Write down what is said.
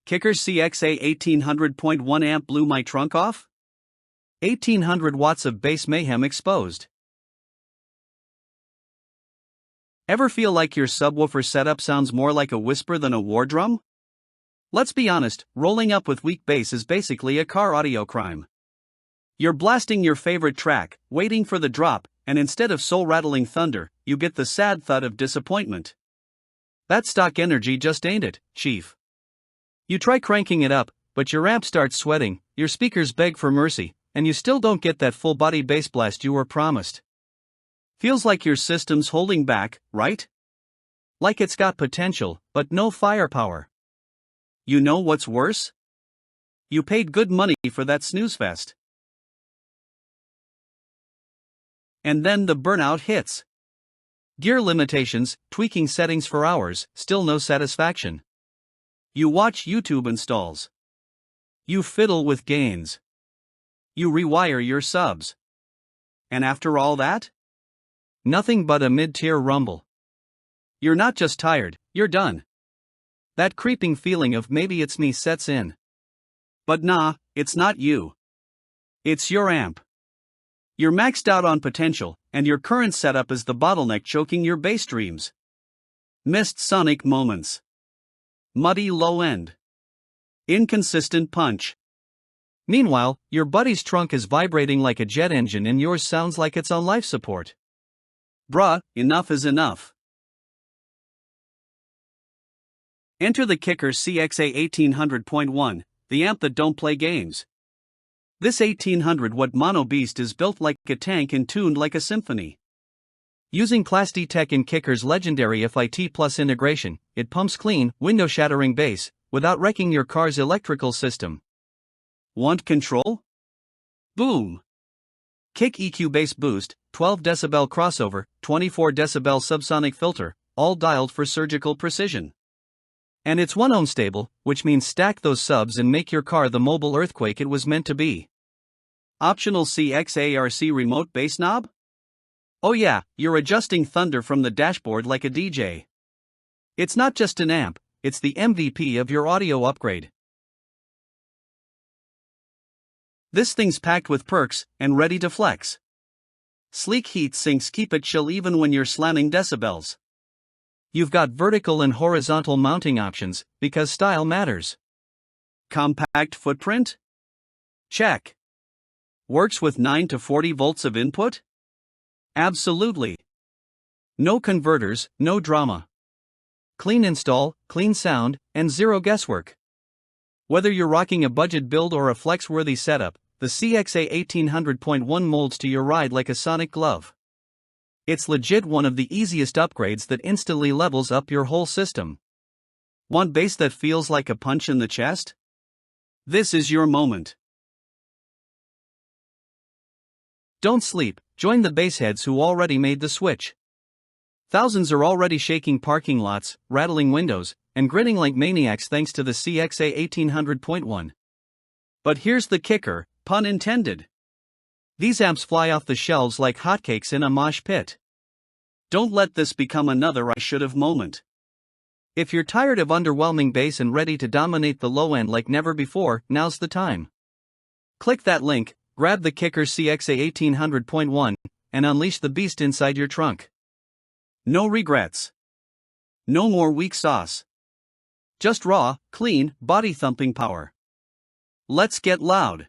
Kicker CXA1800.1 amp blew my trunk off? 1800 watts of bass mayhem exposed. Ever feel like your subwoofer setup sounds more like a whisper than a war drum? Let's be honest, rolling up with weak bass is basically a car audio crime. You're blasting your favorite track, waiting for the drop, and instead of soul-rattling thunder, you get the sad thud of disappointment. That stock energy just ain't it, chief. You try cranking it up, but your amp starts sweating, your speakers beg for mercy, and you still don't get that full-body bass blast you were promised. Feels like your system's holding back, right? Like it's got potential, but no firepower. You know what's worse? You paid good money for that snoozefest. And then the burnout hits. Gear limitations, tweaking settings for hours, still no satisfaction. You watch YouTube installs. You fiddle with gains. You rewire your subs. And after all that? Nothing but a mid-tier rumble. You're not just tired, you're done. That creeping feeling of maybe it's me sets in. But nah, it's not you. It's your amp. You're maxed out on potential, and your current setup is the bottleneck choking your bass dreams. Missed sonic moments. Muddy low end. Inconsistent punch. Meanwhile, your buddy's trunk is vibrating like a jet engine and yours sounds like it's on life support. Bruh, enough is enough. Enter the Kicker CXA1800.1, the amp that don't play games. This 1800-watt mono beast is built like a tank and tuned like a symphony. Using Class D tech in Kicker's legendary FIT Plus integration, it pumps clean, window-shattering bass, without wrecking your car's electrical system. Want control? Boom! Kick EQ bass boost, 12 decibel crossover, 24 decibel subsonic filter, all dialed for surgical precision. And it's 1 ohm stable, which means stack those subs and make your car the mobile earthquake it was meant to be. Optional CXARC remote bass knob? Oh yeah, you're adjusting thunder from the dashboard like a DJ. It's not just an amp, it's the MVP of your audio upgrade. This thing's packed with perks and ready to flex. Sleek heat sinks keep it chill even when you're slamming decibels. You've got vertical and horizontal mounting options, because style matters. Compact footprint? Check. Works with 9 to 40 volts of input? Absolutely. No converters, no drama. Clean install, clean sound, and zero guesswork. Whether you're rocking a budget build or a flex-worthy setup, the CXA1800.1 molds to your ride like a sonic glove. It's legit one of the easiest upgrades that instantly levels up your whole system. Want bass that feels like a punch in the chest? This is your moment. Don't sleep, join the bassheads who already made the switch. Thousands are already shaking parking lots, rattling windows, and grinning like maniacs thanks to the CXA1800.1. But here's the kicker, pun intended. These amps fly off the shelves like hotcakes in a mosh pit. Don't let this become another I should've moment. If you're tired of underwhelming bass and ready to dominate the low end like never before, now's the time. Click that link, grab the Kicker CXA1800.1, and unleash the beast inside your trunk. No regrets. No more weak sauce. Just raw, clean, body-thumping power. Let's get loud.